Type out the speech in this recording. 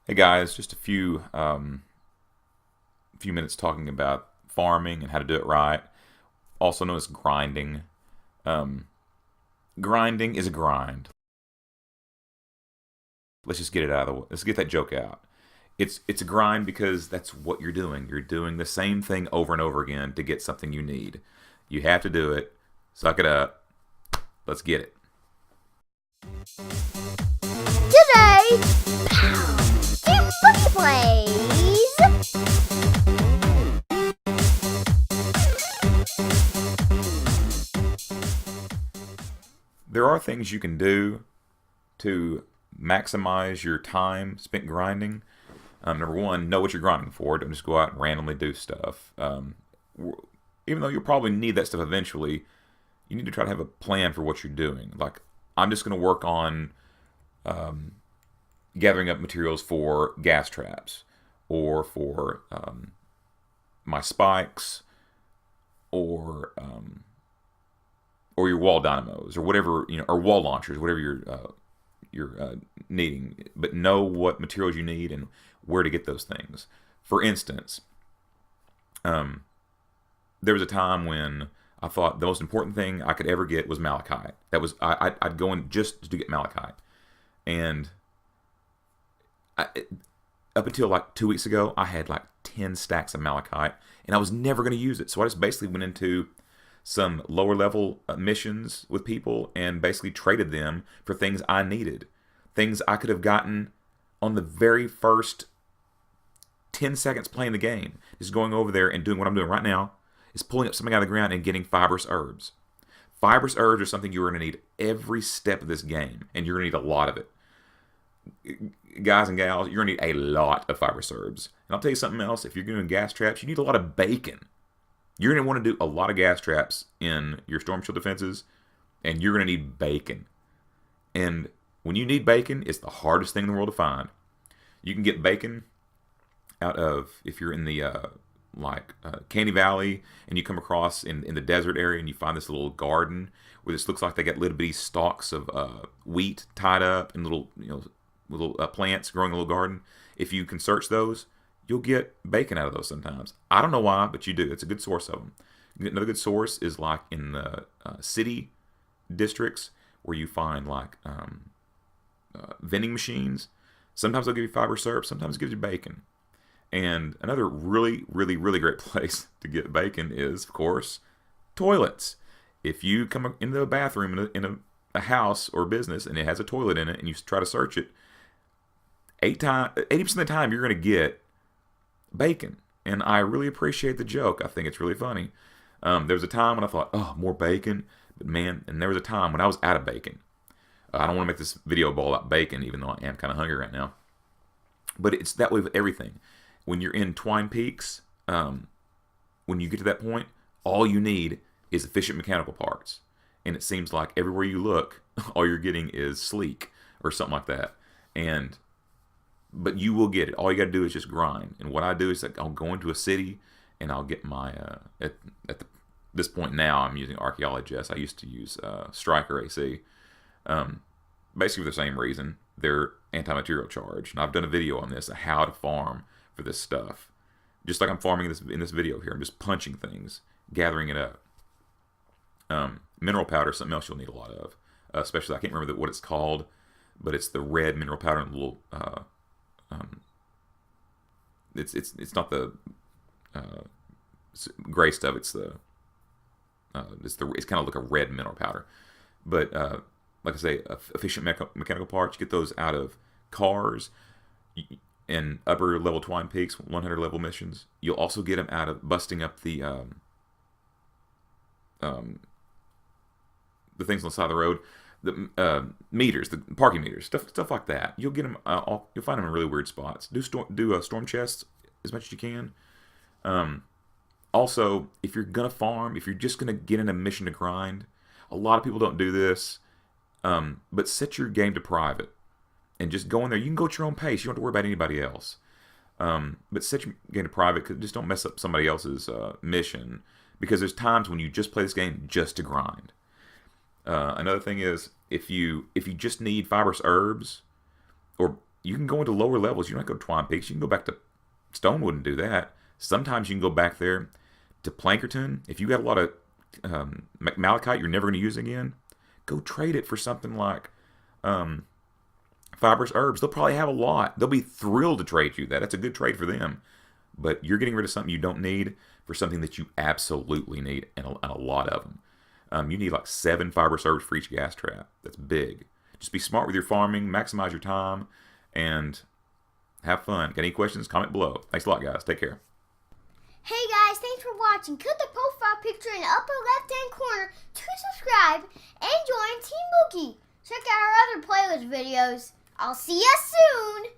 Hey guys, just a few minutes talking about farming and how to do it right, also known as grinding. Um, Grinding is a grind. Let's just get it out of the way. Let's get that joke out. It's a grind because that's what you're doing. You're doing the same thing over and over again to get something you need. You have to do it. Suck it up. Let's get it. Today, get Boogie Plays! There are things you can do to maximize your time spent grinding. Number one, know what you're grinding for. Don't just go out and randomly do stuff. Even though you'll probably need that stuff eventually, you need to try to have a plan for what you're doing. Like, I'm just going to work on gathering up materials for gas traps or for my spikes or your wall dynamos or whatever, or wall launchers, whatever you're needing. But know what materials you need and where to get those things. For instance, there was a time when I thought the most important thing I could ever get was malachite. That was I'd go in just to get malachite, and I, up until like 2 weeks ago, I had like 10 stacks of malachite, and I was never going to use it. So I just basically went into some lower level missions with people and basically traded them for things I needed, things I could have gotten on the very first 10 seconds playing the game. Just going over there and doing what I'm doing right now is pulling up something out of the ground and getting fibrous herbs. Fibrous herbs are something you're going to need every step of this game, and you're going to need a lot of it. Guys and gals, you're going to need a lot of fibrous herbs. And I'll tell you something else. If you're doing gas traps, you need a lot of bacon. You're going to want to do a lot of gas traps in your storm shield defenses, and you're going to need bacon. And when you need bacon, it's the hardest thing in the world to find. You can get bacon out of, if you're in the Candy Valley, and you come across in the desert area and you find this little garden where this looks like they got little bitty stalks of wheat tied up and little plants growing in a little garden. If you can search those, you'll get bacon out of those sometimes. I don't know why, but you do. It's a good source of them. Another good source is like in the city districts where you find like vending machines. Sometimes they'll give you fiber syrup. Sometimes it gives you bacon. And another really, really, really great place to get bacon is, of course, toilets. If you come into a bathroom in a house or business and it has a toilet in it and you try to search it, 80% of the time you're going to get bacon. And I really appreciate the joke. I think it's really funny. There was a time when I thought, oh, more bacon. But man, and there was a time when I was out of bacon. I don't want to make this video all about bacon, even though I am kind of hungry right now. But it's that way with everything. When you're in Twine Peaks, when you get to that point, all you need is efficient mechanical parts. And it seems like everywhere you look, all you're getting is sleek or something like that. But you will get it. All you got to do is just grind. And what I do is I'll go into a city and I'll get my this point now I'm using Archaeologist. I used to use Striker AC. Basically for the same reason. They're anti-material charge. And I've done a video on this, how to farm for this stuff. Just like I'm farming in this video here. I'm just punching things, gathering it up. Mineral powder is something else you'll need a lot of. Especially, I can't remember what it's called, but it's the red mineral powder in the little... it's not the gray stuff. It's kind of like a red mineral powder. But like I say, efficient mechanical parts, you get those out of cars and upper level Twine Peaks 100 level missions. You'll also get them out of busting up the things on the side of the road, the meters, the parking meters, stuff like that. You'll get them. You'll find them in really weird spots. Do storm chests as much as you can. Also, if you're gonna farm, if you're just gonna get in a mission to grind, a lot of people don't do this. But set your game to private and just go in there. You can go at your own pace. You don't have to worry about anybody else. But set your game to private. Just don't mess up somebody else's mission, because there's times when you just play this game just to grind. Another thing is if you just need fibrous herbs, or you can go into lower levels. You don't have to go to Twine Peaks. You can go back to Stone wouldn't do that. Sometimes you can go back there to Plankerton. If you got a lot of malachite you're never going to use again, go trade it for something like fibrous herbs. They'll probably have a lot. They'll be thrilled to trade you that. That's a good trade for them. But you're getting rid of something you don't need for something that you absolutely need, and a lot of them. You need like 7 fibrous herbs for each gas trap. That's big. Just be smart with your farming, maximize your time, and have fun. Got any questions? Comment below. Thanks a lot, guys. Take care. Hey guys, thanks for watching. Click the profile picture in the upper left-hand corner to subscribe and join Team Bookie. Check out our other playlist videos. I'll see you soon.